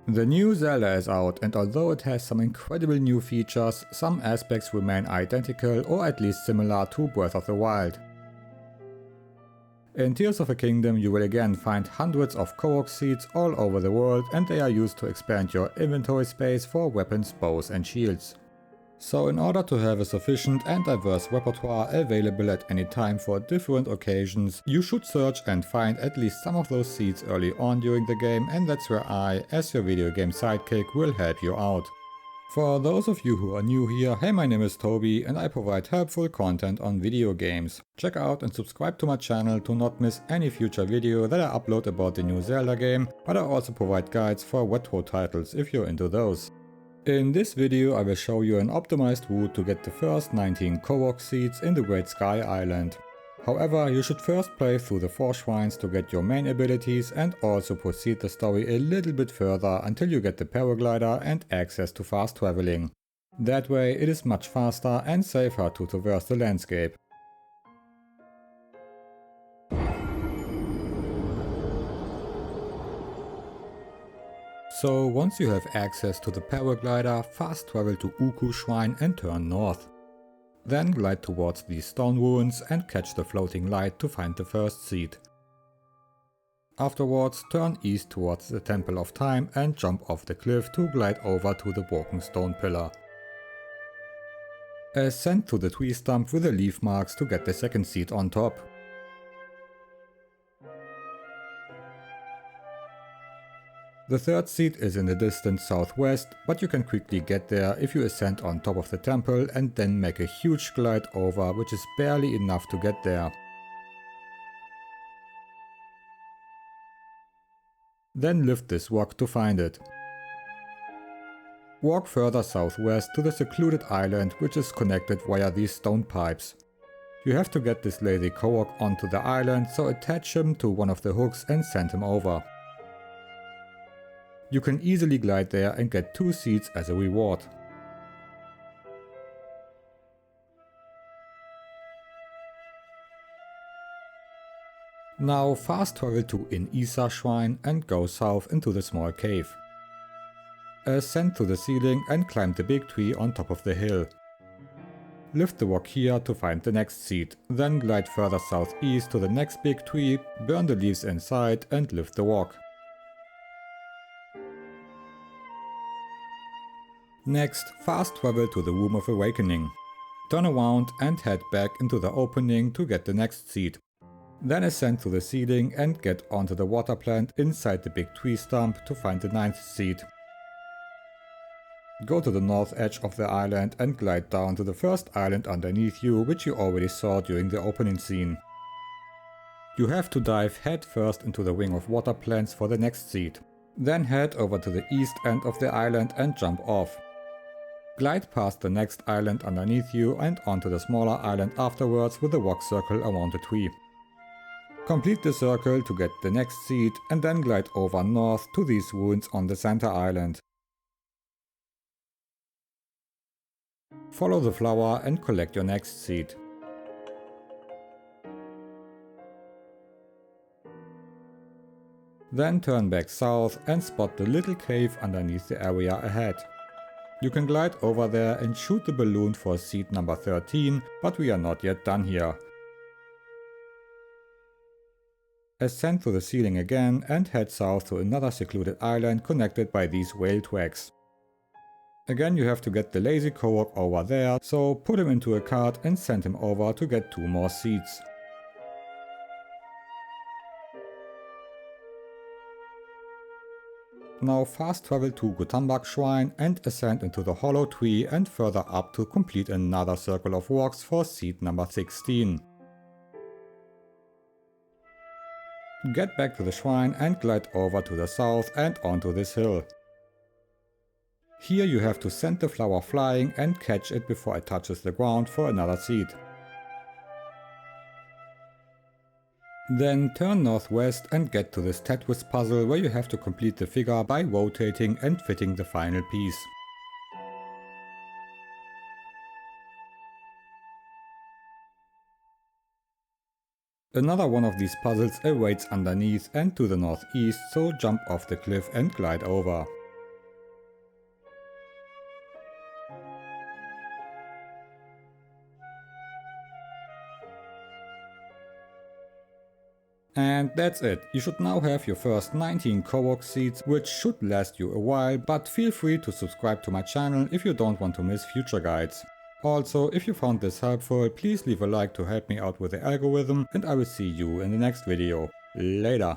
The new Zelda is out, and although it has some incredible new features, some aspects remain identical or at least similar to Breath of the Wild. In Tears of the Kingdom you will again find hundreds of Korok Seeds all over the world, and they are used to expand your inventory space for weapons, bows and shields. So in order to have a sufficient and diverse repertoire available at any time for different occasions, you should search and find at least some of those seeds early on during the game, and that's where I, as your video game sidekick, will help you out. For those of you who are new here, hey, my name is Toby and I provide helpful content on video games. Check out and subscribe to my channel to not miss any future video that I upload about the new Zelda game, but I also provide guides for retro titles if you're into those. In this video I will show you an optimized route to get the first 19 Korok Seeds in the Great Sky Island. However, you should first play through the 4 shrines to get your main abilities and also proceed the story a little bit further until you get the paraglider and access to fast traveling. That way it is much faster and safer to traverse the landscape. So once you have access to the paraglider, fast travel to Uku Shrine and turn north. Then glide towards these stone ruins and catch the floating light to find the first seed. Afterwards turn east towards the Temple of Time and jump off the cliff to glide over to the broken stone pillar. Ascend to the tree stump with the leaf marks to get the second seed on top. The third seed is in the distant southwest, but you can quickly get there if you ascend on top of the temple and then make a huge glide over, which is barely enough to get there. Then lift this rock to find it. Walk further southwest to the secluded island, which is connected via these stone pipes. You have to get this lazy Korok onto the island, so attach him to one of the hooks and send him over. You can easily glide there and get 2 seeds as a reward. Now fast travel to In-Isa Shrine and go south into the small cave. Ascend to the ceiling and climb the big tree on top of the hill. Lift the rock here to find the next seed, then glide further southeast to the next big tree, burn the leaves inside and lift the rock. Next, fast travel to the Room of Awakening. Turn around and head back into the opening to get the next seed. Then ascend to the ceiling and get onto the water plant inside the big tree stump to find the 9th seed. Go to the north edge of the island and glide down to the first island underneath you, which you already saw during the opening scene. You have to dive head first into the ring of water plants for the next seed. Then head over to the east end of the island and jump off. Glide past the next island underneath you and onto the smaller island afterwards with a rock circle around the tree. Complete the circle to get the next seed and then glide over north to these ruins on the center island. Follow the flower and collect your next seed. Then turn back south and spot the little cave underneath the area ahead. You can glide over there and shoot the balloon for seed number 13, but we are not yet done here. Ascend to the ceiling again and head south to another secluded island connected by these rail tracks. Again you have to get the lazy Korok over there, so put him into a cart and send him over to get 2 more seeds. Now fast travel to Gutambak Shrine and ascend into the hollow tree and further up to complete another circle of rocks for seed number 16. Get back to the shrine and glide over to the south and onto this hill. Here you have to send the flower flying and catch it before it touches the ground for another seed. Then turn northwest and get to this Tetris puzzle where you have to complete the figure by rotating and fitting the final piece. Another one of these puzzles awaits underneath and to the northeast, so jump off the cliff and glide over. And that's it. You should now have your first 19 Korok Seeds, which should last you a while, but feel free to subscribe to my channel if you don't want to miss future guides. Also, if you found this helpful, please leave a like to help me out with the algorithm, and I will see you in the next video. Later.